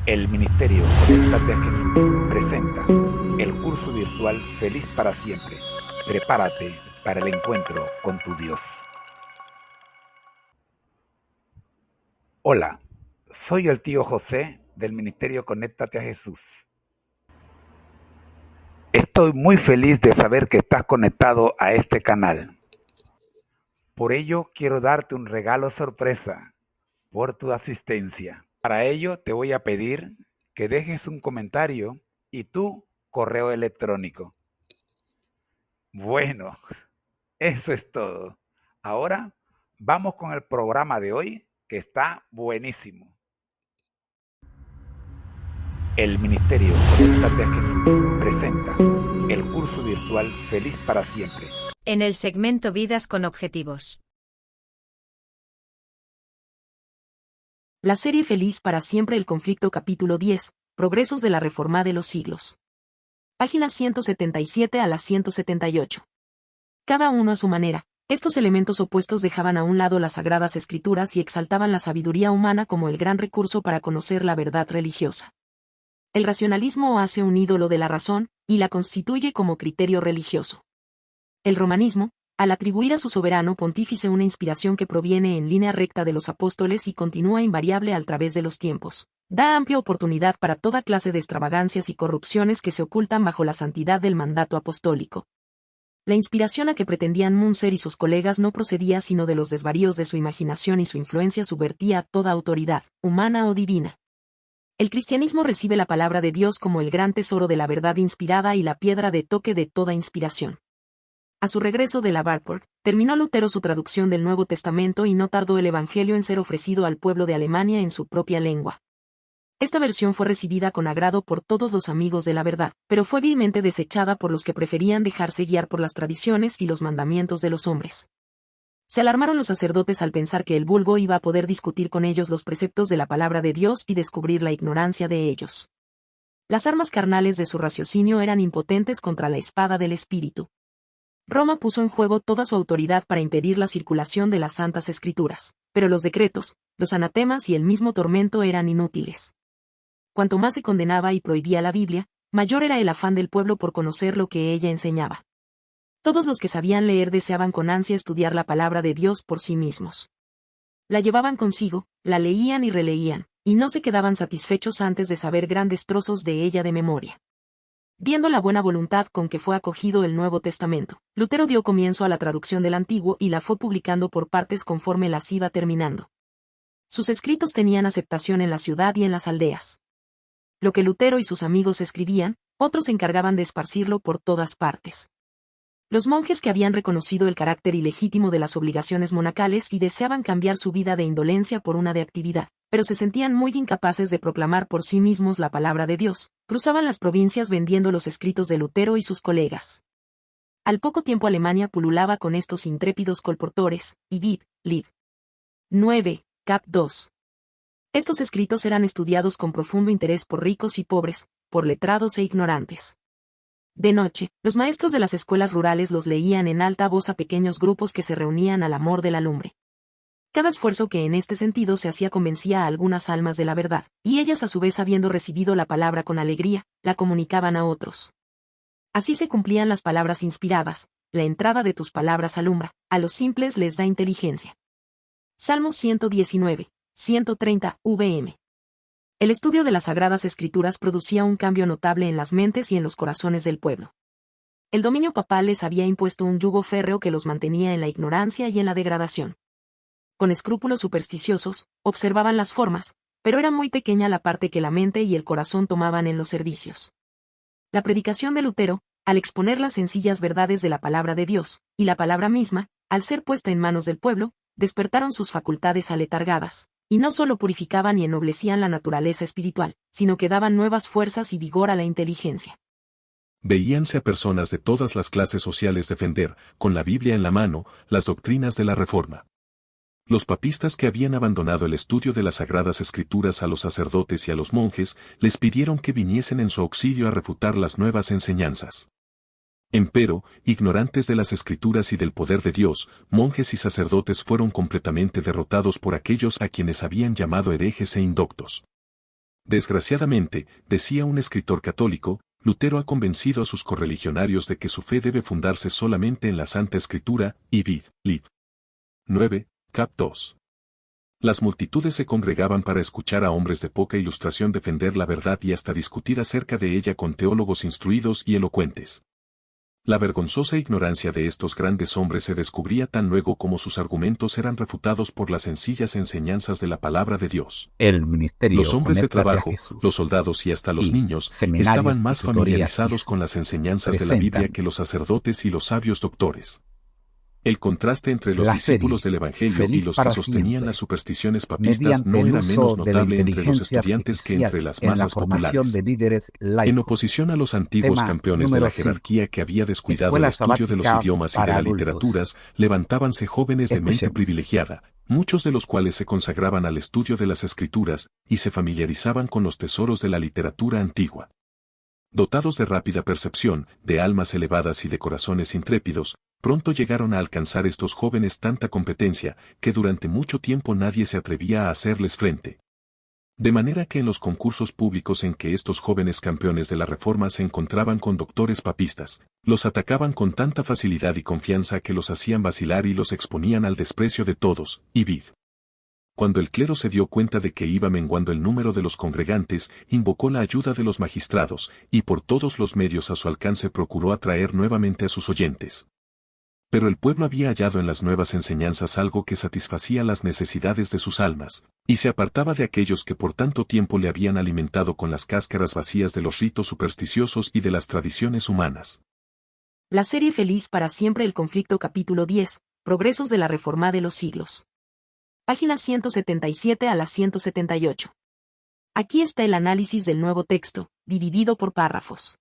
El Ministerio Conéctate a Jesús presenta el curso virtual Feliz para Siempre. Prepárate para el encuentro con tu Dios. Hola, soy el tío José del Ministerio Conéctate a Jesús. Estoy muy feliz de saber que estás conectado a este canal. Por ello, quiero darte un regalo sorpresa por tu asistencia. Para ello, te voy a pedir que dejes un comentario y tu correo electrónico. Bueno, eso es todo. Ahora vamos con el programa de hoy, que está buenísimo. El Ministerio Conéctate a Jesús presenta el curso virtual Feliz para Siempre. En el segmento Vidas con Objetivos. La serie Feliz para Siempre, el conflicto, capítulo 10, Progresos de la Reforma de los siglos. Páginas 177 a la 178. Cada uno a su manera, estos elementos opuestos dejaban a un lado las sagradas escrituras y exaltaban la sabiduría humana como el gran recurso para conocer la verdad religiosa. El racionalismo hace un ídolo de la razón, y la constituye como criterio religioso. El romanismo, al atribuir a su soberano pontífice una inspiración que proviene en línea recta de los apóstoles y continúa invariable a través de los tiempos, da amplia oportunidad para toda clase de extravagancias y corrupciones que se ocultan bajo la santidad del mandato apostólico. La inspiración a que pretendían Munzer y sus colegas no procedía sino de los desvaríos de su imaginación, y su influencia subvertía toda autoridad, humana o divina. El cristianismo recibe la palabra de Dios como el gran tesoro de la verdad inspirada y la piedra de toque de toda inspiración. A su regreso de la Wartburg, terminó Lutero su traducción del Nuevo Testamento y no tardó el Evangelio en ser ofrecido al pueblo de Alemania en su propia lengua. Esta versión fue recibida con agrado por todos los amigos de la verdad, pero fue vilmente desechada por los que preferían dejarse guiar por las tradiciones y los mandamientos de los hombres. Se alarmaron los sacerdotes al pensar que el vulgo iba a poder discutir con ellos los preceptos de la palabra de Dios y descubrir la ignorancia de ellos. Las armas carnales de su raciocinio eran impotentes contra la espada del Espíritu. Roma puso en juego toda su autoridad para impedir la circulación de las Santas Escrituras, pero los decretos, los anatemas y el mismo tormento eran inútiles. Cuanto más se condenaba y prohibía la Biblia, mayor era el afán del pueblo por conocer lo que ella enseñaba. Todos los que sabían leer deseaban con ansia estudiar la palabra de Dios por sí mismos. La llevaban consigo, la leían y releían, y no se quedaban satisfechos antes de saber grandes trozos de ella de memoria. Viendo la buena voluntad con que fue acogido el Nuevo Testamento, Lutero dio comienzo a la traducción del Antiguo y la fue publicando por partes conforme las iba terminando. Sus escritos tenían aceptación en la ciudad y en las aldeas. Lo que Lutero y sus amigos escribían, otros se encargaban de esparcirlo por todas partes. Los monjes que habían reconocido el carácter ilegítimo de las obligaciones monacales y deseaban cambiar su vida de indolencia por una de actividad, pero se sentían muy incapaces de proclamar por sí mismos la palabra de Dios, cruzaban las provincias vendiendo los escritos de Lutero y sus colegas. Al poco tiempo Alemania pululaba con estos intrépidos colportores, y vid. Lib. 9, cap. 2. Estos escritos eran estudiados con profundo interés por ricos y pobres, por letrados e ignorantes. De noche, los maestros de las escuelas rurales los leían en alta voz a pequeños grupos que se reunían al amor de la lumbre. Cada esfuerzo que en este sentido se hacía convencía a algunas almas de la verdad, y ellas a su vez, habiendo recibido la palabra con alegría, la comunicaban a otros. Así se cumplían las palabras inspiradas: la entrada de tus palabras alumbra, a los simples les da inteligencia. Salmos 119, 130, vm. El estudio de las Sagradas Escrituras producía un cambio notable en las mentes y en los corazones del pueblo. El dominio papal les había impuesto un yugo férreo que los mantenía en la ignorancia y en la degradación. Con escrúpulos supersticiosos, observaban las formas, pero era muy pequeña la parte que la mente y el corazón tomaban en los servicios. La predicación de Lutero, al exponer las sencillas verdades de la palabra de Dios, y la palabra misma, al ser puesta en manos del pueblo, despertaron sus facultades aletargadas, y no solo purificaban y ennoblecían la naturaleza espiritual, sino que daban nuevas fuerzas y vigor a la inteligencia. Veíanse a personas de todas las clases sociales defender, con la Biblia en la mano, las doctrinas de la Reforma. Los papistas que habían abandonado el estudio de las Sagradas Escrituras a los sacerdotes y a los monjes, les pidieron que viniesen en su auxilio a refutar las nuevas enseñanzas. Empero, ignorantes de las Escrituras y del poder de Dios, monjes y sacerdotes fueron completamente derrotados por aquellos a quienes habían llamado herejes e indoctos. Desgraciadamente, decía un escritor católico, Lutero ha convencido a sus correligionarios de que su fe debe fundarse solamente en la Santa Escritura, y vid. Lib. 9, cap. 2. Las multitudes se congregaban para escuchar a hombres de poca ilustración defender la verdad y hasta discutir acerca de ella con teólogos instruidos y elocuentes. La vergonzosa ignorancia de estos grandes hombres se descubría tan luego como sus argumentos eran refutados por las sencillas enseñanzas de la palabra de Dios. El ministerio Los hombres de Conéctate a trabajo, Jesús los soldados y hasta los y niños seminarios estaban y más tutorías familiarizados ISO con las enseñanzas de la Biblia presentan que los sacerdotes y los sabios doctores. El contraste entre los la discípulos serie del Evangelio y Feliz los que para sostenían siempre, las supersticiones papistas mediante no el era uso menos de la notable entre los inteligencia estudiantes que artificial entre las en la masas formación populares. de líderes En laicos. oposición a los antiguos Tema campeones de número la jerarquía que había descuidado Escuela el estudio de los sabática idiomas y de para las adultos. literaturas, levantábanse jóvenes de mente Escuchemos. privilegiada, muchos de los cuales se consagraban al estudio de las escrituras y se familiarizaban con los tesoros de la literatura antigua. Dotados de rápida percepción, de almas elevadas y de corazones intrépidos, pronto llegaron a alcanzar estos jóvenes tanta competencia que durante mucho tiempo nadie se atrevía a hacerles frente. De manera que en los concursos públicos en que estos jóvenes campeones de la Reforma se encontraban con doctores papistas, los atacaban con tanta facilidad y confianza que los hacían vacilar y los exponían al desprecio de todos, y vid. Cuando el clero se dio cuenta de que iba menguando el número de los congregantes, invocó la ayuda de los magistrados, y por todos los medios a su alcance procuró atraer nuevamente a sus oyentes. Pero el pueblo había hallado en las nuevas enseñanzas algo que satisfacía las necesidades de sus almas, y se apartaba de aquellos que por tanto tiempo le habían alimentado con las cáscaras vacías de los ritos supersticiosos y de las tradiciones humanas. La serie Feliz para siempre el conflicto capítulo 10, Progresos de la Reforma de los siglos. Páginas 177 a la 178. Aquí está el análisis del nuevo texto, dividido por párrafos.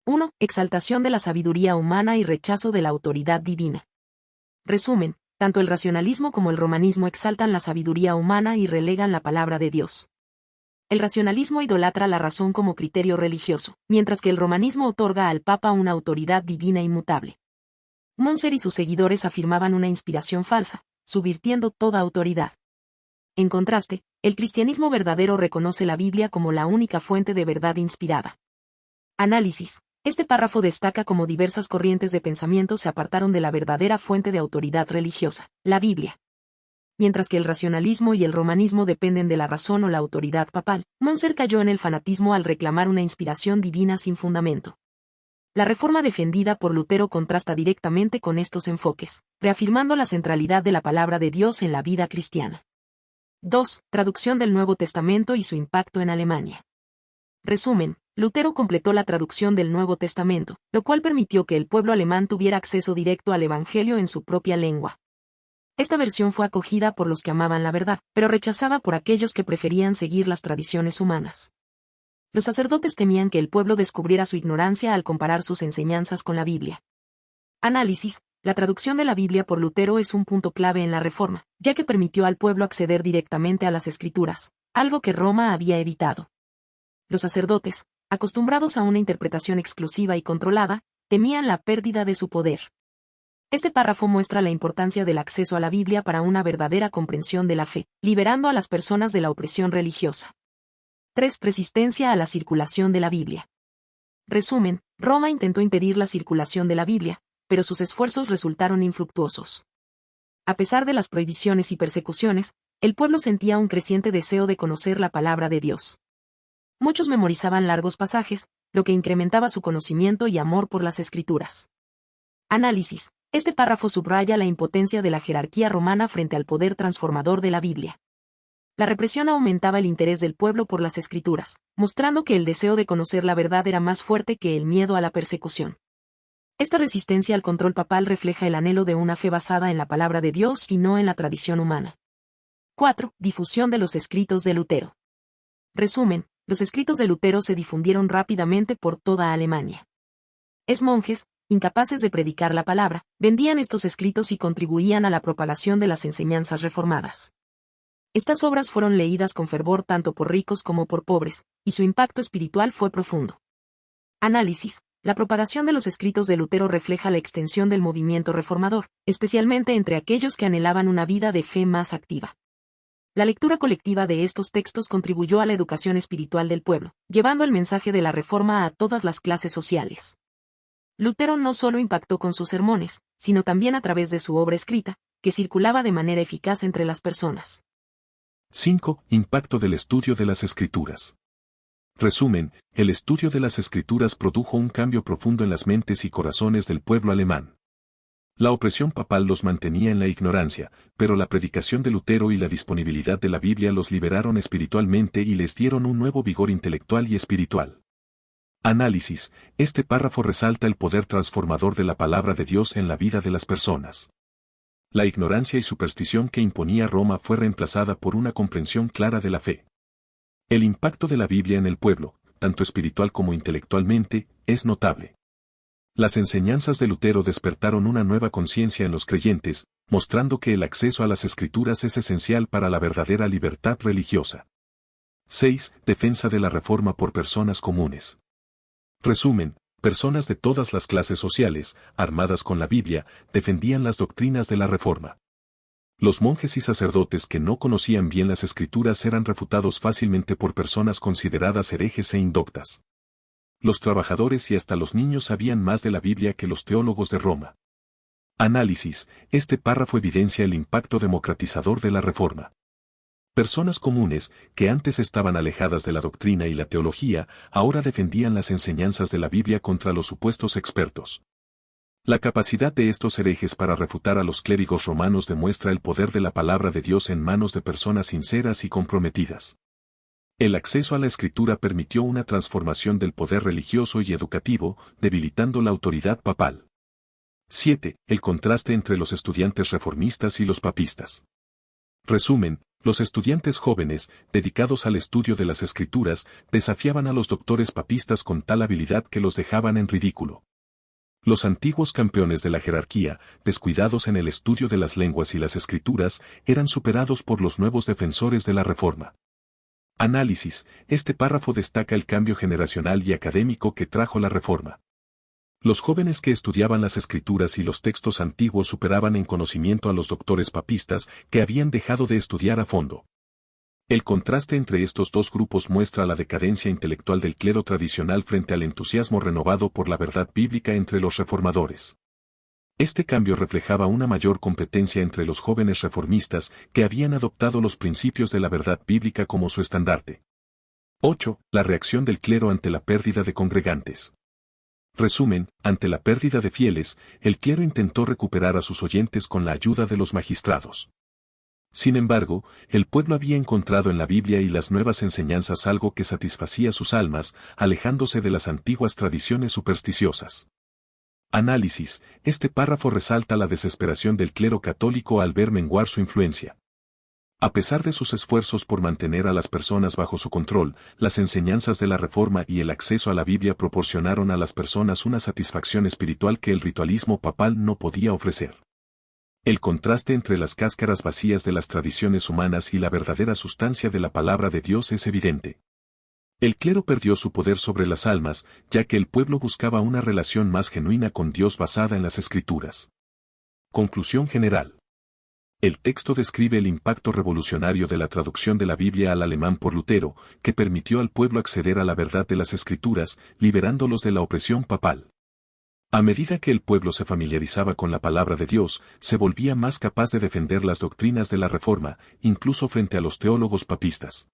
1. Exaltación de la sabiduría humana y rechazo de la autoridad divina. Resumen, tanto el racionalismo como el romanismo exaltan la sabiduría humana y relegan la palabra de Dios. El racionalismo idolatra la razón como criterio religioso, mientras que el romanismo otorga al Papa una autoridad divina inmutable. Montser y sus seguidores afirmaban una inspiración falsa, subvirtiendo toda autoridad. En contraste, el cristianismo verdadero reconoce la Biblia como la única fuente de verdad inspirada. Análisis. Este párrafo destaca cómo diversas corrientes de pensamiento se apartaron de la verdadera fuente de autoridad religiosa, la Biblia. Mientras que el racionalismo y el romanismo dependen de la razón o la autoridad papal, Montser cayó en el fanatismo al reclamar una inspiración divina sin fundamento. La reforma defendida por Lutero contrasta directamente con estos enfoques, reafirmando la centralidad de la palabra de Dios en la vida cristiana. 2. Traducción del Nuevo Testamento y su impacto en Alemania. Resumen, Lutero completó la traducción del Nuevo Testamento, lo cual permitió que el pueblo alemán tuviera acceso directo al Evangelio en su propia lengua. Esta versión fue acogida por los que amaban la verdad, pero rechazada por aquellos que preferían seguir las tradiciones humanas. Los sacerdotes temían que el pueblo descubriera su ignorancia al comparar sus enseñanzas con la Biblia. Análisis. La traducción de la Biblia por Lutero es un punto clave en la Reforma, ya que permitió al pueblo acceder directamente a las Escrituras, algo que Roma había evitado. Los sacerdotes, acostumbrados a una interpretación exclusiva y controlada, temían la pérdida de su poder. Este párrafo muestra la importancia del acceso a la Biblia para una verdadera comprensión de la fe, liberando a las personas de la opresión religiosa. 3. Resistencia a la circulación de la Biblia. Resumen, Roma intentó impedir la circulación de la Biblia, pero sus esfuerzos resultaron infructuosos. A pesar de las prohibiciones y persecuciones, el pueblo sentía un creciente deseo de conocer la palabra de Dios. Muchos memorizaban largos pasajes, lo que incrementaba su conocimiento y amor por las Escrituras. Análisis. Este párrafo subraya la impotencia de la jerarquía romana frente al poder transformador de la Biblia. La represión aumentaba el interés del pueblo por las Escrituras, mostrando que el deseo de conocer la verdad era más fuerte que el miedo a la persecución. Esta resistencia al control papal refleja el anhelo de una fe basada en la palabra de Dios y no en la tradición humana. 4. Difusión de los escritos de Lutero. Resumen, los escritos de Lutero se difundieron rápidamente por toda Alemania. Monjes, incapaces de predicar la palabra, vendían estos escritos y contribuían a la propagación de las enseñanzas reformadas. Estas obras fueron leídas con fervor tanto por ricos como por pobres, y su impacto espiritual fue profundo. Análisis. La propagación de los escritos de Lutero refleja la extensión del movimiento reformador, especialmente entre aquellos que anhelaban una vida de fe más activa. La lectura colectiva de estos textos contribuyó a la educación espiritual del pueblo, llevando el mensaje de la Reforma a todas las clases sociales. Lutero no solo impactó con sus sermones, sino también a través de su obra escrita, que circulaba de manera eficaz entre las personas. 5. Impacto del estudio de las Escrituras. Resumen, el estudio de las Escrituras produjo un cambio profundo en las mentes y corazones del pueblo alemán. La opresión papal los mantenía en la ignorancia, pero la predicación de Lutero y la disponibilidad de la Biblia los liberaron espiritualmente y les dieron un nuevo vigor intelectual y espiritual. Análisis. Este párrafo resalta el poder transformador de la palabra de Dios en la vida de las personas. La ignorancia y superstición que imponía Roma fue reemplazada por una comprensión clara de la fe. El impacto de la Biblia en el pueblo, tanto espiritual como intelectualmente, es notable. Las enseñanzas de Lutero despertaron una nueva conciencia en los creyentes, mostrando que el acceso a las Escrituras es esencial para la verdadera libertad religiosa. 6. Defensa de la Reforma por personas comunes. Resumen, personas de todas las clases sociales, armadas con la Biblia, defendían las doctrinas de la Reforma. Los monjes y sacerdotes que no conocían bien las Escrituras eran refutados fácilmente por personas consideradas herejes e indoctas. Los trabajadores y hasta los niños sabían más de la Biblia que los teólogos de Roma. Análisis. Este párrafo evidencia el impacto democratizador de la Reforma. Personas comunes, que antes estaban alejadas de la doctrina y la teología, ahora defendían las enseñanzas de la Biblia contra los supuestos expertos. La capacidad de estos herejes para refutar a los clérigos romanos demuestra el poder de la palabra de Dios en manos de personas sinceras y comprometidas. El acceso a la Escritura permitió una transformación del poder religioso y educativo, debilitando la autoridad papal. 7. El contraste entre los estudiantes reformistas y los papistas. Resumen, los estudiantes jóvenes, dedicados al estudio de las Escrituras, desafiaban a los doctores papistas con tal habilidad que los dejaban en ridículo. Los antiguos campeones de la jerarquía, descuidados en el estudio de las lenguas y las Escrituras, eran superados por los nuevos defensores de la Reforma. Análisis. Este párrafo destaca el cambio generacional y académico que trajo la Reforma. Los jóvenes que estudiaban las Escrituras y los textos antiguos superaban en conocimiento a los doctores papistas que habían dejado de estudiar a fondo. El contraste entre estos dos grupos muestra la decadencia intelectual del clero tradicional frente al entusiasmo renovado por la verdad bíblica entre los reformadores. Este cambio reflejaba una mayor competencia entre los jóvenes reformistas que habían adoptado los principios de la verdad bíblica como su estandarte. 8. La reacción del clero ante la pérdida de congregantes. Resumen, ante la pérdida de fieles, el clero intentó recuperar a sus oyentes con la ayuda de los magistrados. Sin embargo, el pueblo había encontrado en la Biblia y las nuevas enseñanzas algo que satisfacía sus almas, alejándose de las antiguas tradiciones supersticiosas. Análisis. Este párrafo resalta la desesperación del clero católico al ver menguar su influencia. A pesar de sus esfuerzos por mantener a las personas bajo su control, las enseñanzas de la Reforma y el acceso a la Biblia proporcionaron a las personas una satisfacción espiritual que el ritualismo papal no podía ofrecer. El contraste entre las cáscaras vacías de las tradiciones humanas y la verdadera sustancia de la palabra de Dios es evidente. El clero perdió su poder sobre las almas, ya que el pueblo buscaba una relación más genuina con Dios basada en las Escrituras. Conclusión general. El texto describe el impacto revolucionario de la traducción de la Biblia al alemán por Lutero, que permitió al pueblo acceder a la verdad de las Escrituras, liberándolos de la opresión papal. A medida que el pueblo se familiarizaba con la palabra de Dios, se volvía más capaz de defender las doctrinas de la Reforma, incluso frente a los teólogos papistas.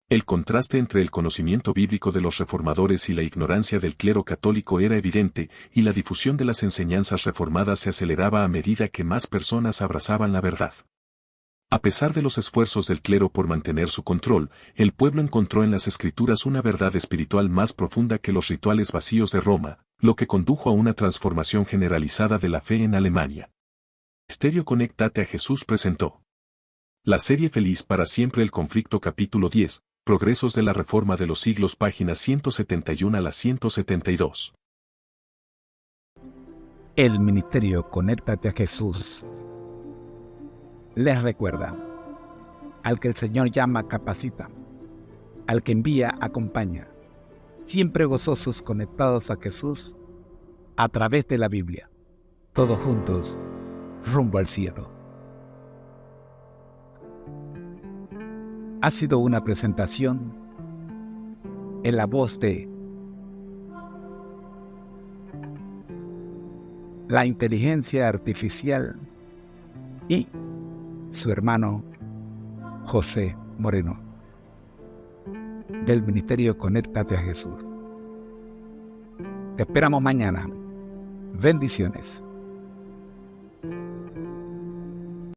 El contraste entre el conocimiento bíblico de los reformadores y la ignorancia del clero católico era evidente, y la difusión de las enseñanzas reformadas se aceleraba a medida que más personas abrazaban la verdad. A pesar de los esfuerzos del clero por mantener su control, el pueblo encontró en las Escrituras una verdad espiritual más profunda que los rituales vacíos de Roma, lo que condujo a una transformación generalizada de la fe en Alemania. Ministerio Conéctate a Jesús presentó la serie Feliz para siempre el conflicto capítulo 10, Progresos de la Reforma de los siglos páginas 171 a la 172. El Ministerio Conéctate a Jesús les recuerda: al que el Señor llama capacita, al que envía acompaña, siempre gozosos conectados a Jesús a través de la Biblia, todos juntos rumbo al cielo. Ha sido una presentación en la voz de la inteligencia artificial y su hermano José Moreno, del Ministerio Conéctate a Jesús. Te esperamos mañana. Bendiciones.